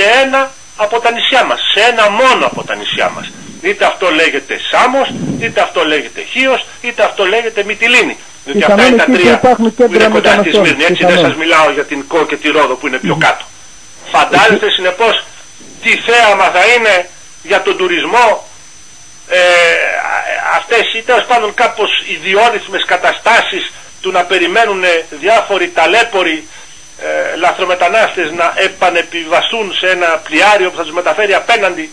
σε ένα από τα νησιά μας, σε ένα μόνο από τα νησιά μας. Είτε αυτό λέγεται Σάμος, είτε αυτό λέγεται Χίος, είτε αυτό λέγεται Μυτιλήνη. Διότι αυτά είναι τα τρία που είναι κοντά στη Σμύρνη. Έτσι δεν σας μιλάω για την Κο και τη Ρόδο που είναι πιο κάτω. Φαντάζεστε συνεπώς τι θέαμα θα είναι για τον τουρισμό αυτές ή τέλος πάντων κάπως ιδιόρυθμες καταστάσεις του να περιμένουν διάφοροι ταλέποροι λαθρομετανάστες να επανεπιβαστούν σε ένα πλοιάριο που θα τους μεταφέρει απέναντι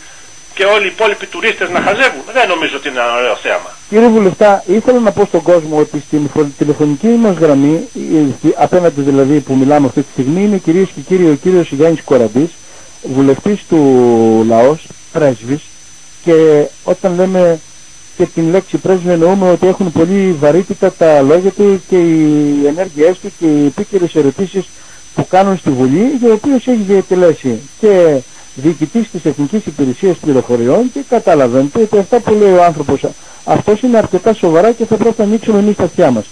και όλοι οι υπόλοιποι τουρίστες να χαζεύουν. Δεν νομίζω ότι είναι ένα ωραίο θέαμα. Κύριε Βουλευτά, ήθελα να πω στον κόσμο ότι στην τηλεφωνική μας γραμμή, απέναντι δηλαδή που μιλάμε αυτή τη στιγμή, είναι κυρίες και κύριοι ο κύριος Γιάννης Κοραντής, βουλευτής του Λαός, πρέσβης, και όταν λέμε και την λέξη πρέσβη εννοούμε ότι έχουν πολύ βαρύτητα τα λόγια του και οι ενέργειές του και οι επίκαιρες ερωτήσεις που κάνουν στη Βουλή, για οποίες έχει διατελέσει και διοικητής της Εθνικής Υπηρεσίας Πληροφοριών, και καταλαβαίνετε ότι αυτά που λέει ο άνθρωπος αυτός είναι αρκετά σοβαρά και θα πρέπει να ανοίξουμε εμείς τα αυτιά μας.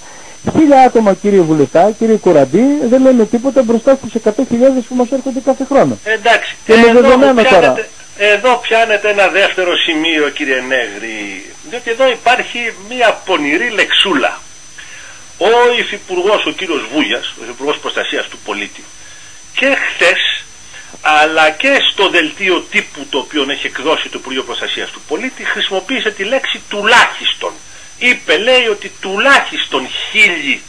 1000 άτομα, κύριε Βουλευτά, κύριε Κοραντή, δεν λένε τίποτα μπροστά στις 100.000 που μας έρχονται κάθε χρόνο. Εντάξει, εδώ πιάνεται ένα δεύτερο σημείο, κύριε Νέγρη, διότι εδώ υπάρχει μια πονηρή λεξούλα. Ο Υφυπουργός, ο κύριος Βούγιας, ο Υφυπουργός Προστασίας του Πολίτη, και χθες, αλλά και στο δελτίο τύπου το οποίο έχει εκδώσει το Υπουργείο Προστασίας του Πολίτη, χρησιμοποίησε τη λέξη τουλάχιστον. Είπε, λέει, ότι τουλάχιστον 1000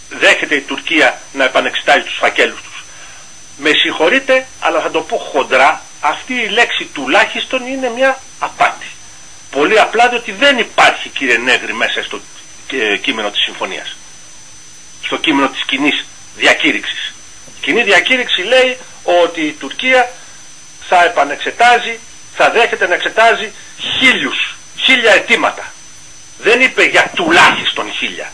δέχεται η Τουρκία να επανεξετάζει τους φακέλους τους. Με συγχωρείτε, αλλά θα το πω χοντρά, αυτή η λέξη τουλάχιστον είναι μια απάτη. Πολύ απλά, διότι δεν υπάρχει, κύριε Νέγρη, μέσα στο κείμενο της συμφωνίας, στο κείμενο της κοινής διακήρυξης. Η κοινή διακήρυξη λέει ότι η Τουρκία θα επανεξετάζει, θα δέχεται να εξετάζει 1000 αιτήματα. Δεν είπε για τουλάχιστον 1000.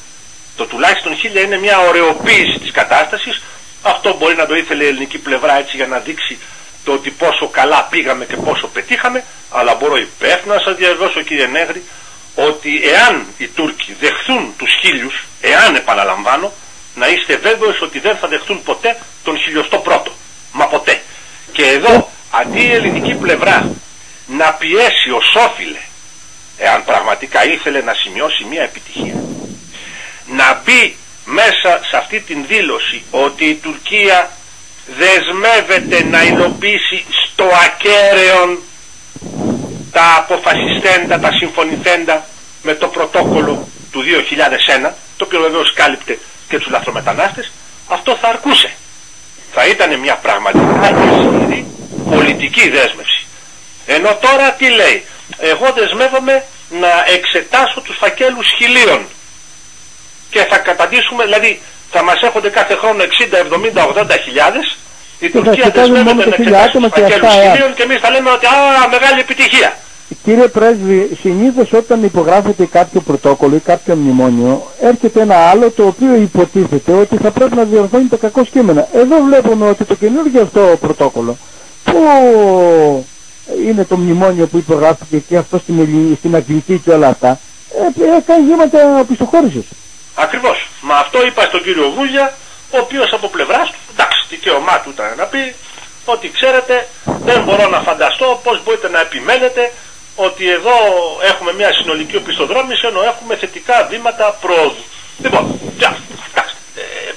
Το τουλάχιστον 1000 είναι μια ωρεοποίηση της κατάστασης. Αυτό μπορεί να το ήθελε η ελληνική πλευρά έτσι για να δείξει το ότι πόσο καλά πήγαμε και πόσο πετύχαμε, αλλά μπορώ υπεύθυνα να σας διαβεβαιώσω, κύριε Νέγρη, ότι εάν οι Τούρκοι δεχθούν τους 1000, εάν επαναλαμβάνω, να είστε βέβαιος ότι δεν θα δεχθούν ποτέ τον 1001ο. Μα ποτέ. Και εδώ, αντί η ελληνική πλευρά να πιέσει ως όφιλε, εάν πραγματικά ήθελε να σημειώσει μια επιτυχία, να μπει μέσα σε αυτή την δήλωση ότι η Τουρκία δεσμεύεται να υλοποιήσει στο ακέραιον τα αποφασιστέντα, τα συμφωνηθέντα με το πρωτόκολλο του 2001, το οποίο βεβαίως κάλυπτε και τους λαθρομετανάστες, αυτό θα αρκούσε. Θα ήταν μια πραγματικά ισχυρή πολιτική δέσμευση. Ενώ τώρα τι λέει? Εγώ δεσμεύομαι να εξετάσω τους φακέλους 1000 και θα καταντήσουμε, δηλαδή θα μας έχονται κάθε χρόνο 60, 70, 80 χιλιάδες. Η Τουρκία δεσμεύεται να εξετάσει τους φακέλους 1000 και εμείς θα λέμε ότι μεγάλη επιτυχία. Κύριε Πρέσβη, συνήθως όταν υπογράφεται κάποιο πρωτόκολλο ή κάποιο μνημόνιο, έρχεται ένα άλλο το οποίο υποτίθεται ότι θα πρέπει να διορθώνει τα κακό κείμενα. Εδώ βλέπουμε ότι το καινούργιο αυτό πρωτόκολλο, που είναι το μνημόνιο που υπογράφηκε και αυτό στην Αγγλική και όλα αυτά, κάνει βήματα οπισθοχώρησης. Ακριβώς. Μα αυτό είπα στον κύριο Βούγια, ο οποίος από πλευράς του, εντάξει, δικαίωμά του ήταν να πει ότι ξέρετε, δεν μπορώ να φανταστώ πώς μπορείτε να επιμένετε ότι εδώ έχουμε μια συνολική οπισθοδρόμηση ενώ έχουμε θετικά βήματα προόδου. Λοιπόν,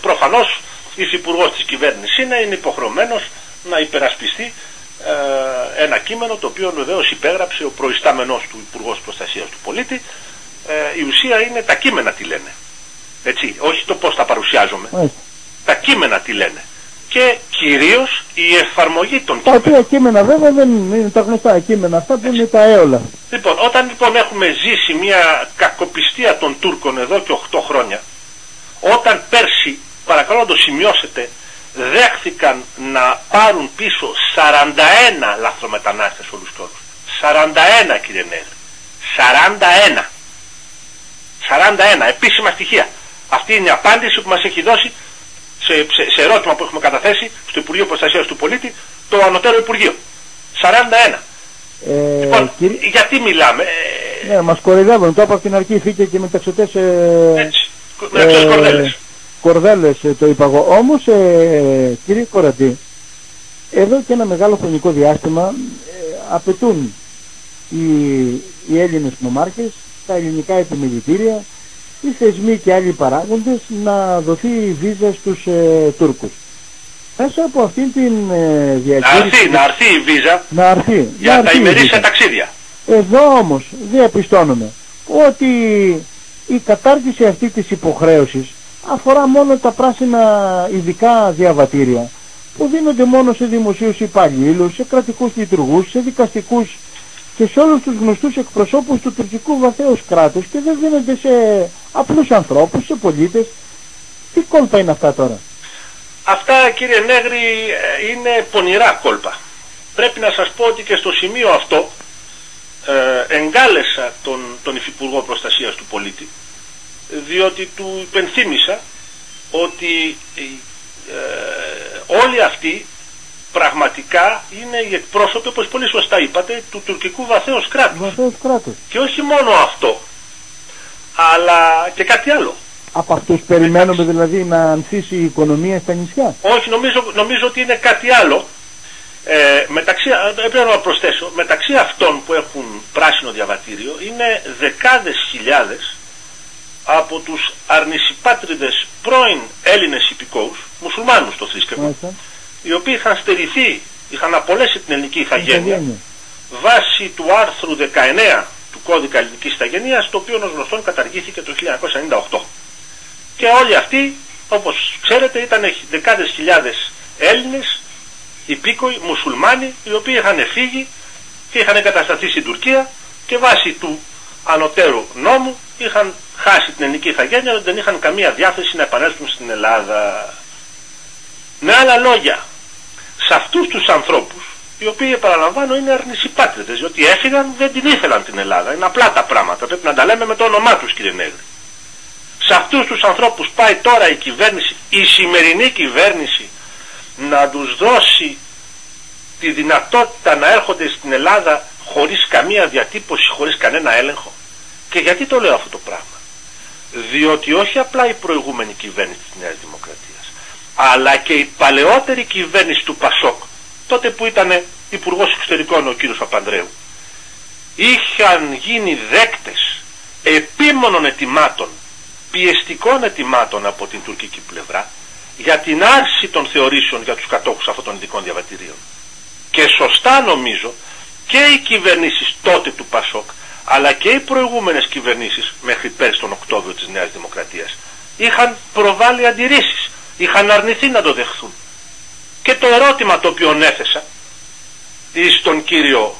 προφανώς υφυπουργός της κυβέρνησης είναι υποχρεωμένος να υπερασπιστεί ένα κείμενο το οποίο βεβαίως υπέγραψε ο προϊστάμενος του Υπουργός Προστασίας του Πολίτη. Η ουσία είναι τα κείμενα τι λένε. Έτσι, όχι το πώς τα παρουσιάζομαι. Τα κείμενα τι λένε. Και κυρίως η εφαρμογή των κείμενων. Τα οποία κείμενα βέβαια δεν είναι τα γνωστά κείμενα, αυτά που είναι τα έολα. Λοιπόν, όταν λοιπόν έχουμε ζήσει μια κακοπιστία των Τούρκων εδώ και 8 χρόνια, όταν πέρσι, παρακαλώ να το σημειώσετε, δέχθηκαν να πάρουν πίσω 41 λαθρομετανάστες όλους τους όρους. 41, κύριε Νέγρη. 41 επίσημα στοιχεία. Αυτή είναι η απάντηση που μας έχει δώσει σε ερώτημα που έχουμε καταθέσει στο Υπουργείο Προστασίας του Πολίτη, το ανωτέρω Υπουργείο. 41. Λοιπόν, γιατί μιλάμε? Ναι, μας κοροϊδεύουν. Το είπα από την αρχή, φύγε και με ταξωτές κορδέλες. Κορδέλες το είπα εγώ. Όμως, κύριε Κοραντή, εδώ και ένα μεγάλο χρονικό διάστημα απαιτούν οι Έλληνες νομάρχες, τα ελληνικά επιμελητήρια, οι θεσμοί και άλλοι παράγοντες να δοθεί η βίζα στους Τούρκους. Μέσα από αυτήν την διακήρυξη... Να αρθεί η βίζα για τα ημερήσια ταξίδια. Εδώ όμως διαπιστώνουμε ότι η κατάργηση αυτή της υποχρέωσης αφορά μόνο τα πράσινα ειδικά διαβατήρια που δίνονται μόνο σε δημοσίους υπαλλήλους, σε κρατικούς λειτουργούς, σε δικαστικούς και σε όλους τους γνωστούς εκπροσώπους του τουρκικού βαθέως κράτους και δεν δίνονται σε απλούς ανθρώπους, σε πολίτες. Τι κόλπα είναι αυτά τώρα? Αυτά, κύριε Νέγρη, είναι πονηρά κόλπα. Πρέπει να σας πω ότι και στο σημείο αυτό εγκάλεσα τον Υφυπουργό Προστασίας του Πολίτη, διότι του υπενθύμησα ότι όλοι αυτοί πραγματικά είναι οι εκπρόσωποι, όπως πολύ σωστά είπατε, του τουρκικού βαθέως κράτους. Και όχι μόνο αυτό, αλλά και κάτι άλλο. Από αυτούς περιμένουμε δηλαδή να ανθίσει η οικονομία στα νησιά? Όχι, νομίζω ότι είναι κάτι άλλο. Πρέπει να προσθέσω, μεταξύ αυτών που έχουν πράσινο διαβατήριο είναι δεκάδες χιλιάδες από τους αρνησιπάτριδες πρώην Έλληνες υπηκόους, μουσουλμάνους στο θρήσκευμα, οι οποίοι είχαν στερηθεί, είχαν απολέσει την ελληνική ηθαγένεια βάσει του άρθρου 19 του κώδικα ελληνικής ηθαγένειας, το οποίο ως γνωστόν καταργήθηκε το 1998. Και όλοι αυτοί, όπως ξέρετε, ήταν δεκάδες χιλιάδες Έλληνες υπήκοοι, μουσουλμάνοι, οι οποίοι είχαν φύγει και είχαν εγκατασταθεί στην Τουρκία και βάσει του ανωτέρου νόμου είχαν χάσει την ελληνική ηθαγένεια, δεν είχαν καμία διάθεση να επανέλθουν στην Ελλάδα. Με άλλα λόγια, σε αυτούς τους ανθρώπους, οι οποίοι, επαναλαμβάνω, είναι αρνησιπάτριδες, διότι έφυγαν, δεν την ήθελαν την Ελλάδα. Είναι απλά τα πράγματα, πρέπει να τα λέμε με το όνομά τους, κύριε Νέγρη. Σε αυτούς τους ανθρώπους πάει τώρα η κυβέρνηση, η σημερινή κυβέρνηση, να τους δώσει τη δυνατότητα να έρχονται στην Ελλάδα χωρίς καμία διατύπωση, χωρίς κανένα έλεγχο. Και γιατί το λέω αυτό το πράγμα? Διότι όχι απλά η προηγούμενη κυβέρνηση της Νέας Δημοκρατίας, αλλά και η παλαιότερη κυβέρνηση του Πασόκ, τότε που ήταν υπουργός εξωτερικών ο κύριος Παπανδρέου, είχαν γίνει δέκτες επίμονων ετοιμάτων, πιεστικών ετοιμάτων από την τουρκική πλευρά για την άρση των θεωρήσεων για τους κατόχους αυτών των ειδικών διαβατηρίων. Και σωστά νομίζω και οι κυβερνήσεις τότε του Πασόκ, αλλά και οι προηγούμενες κυβερνήσεις μέχρι πέρσι τον Οκτώβριο της Νέας Δημοκρατίας είχαν προβάλει αντιρρήσεις, είχαν αρνηθεί να το δεχθούν. Και το ερώτημα το οποίο έθεσα στον κύριο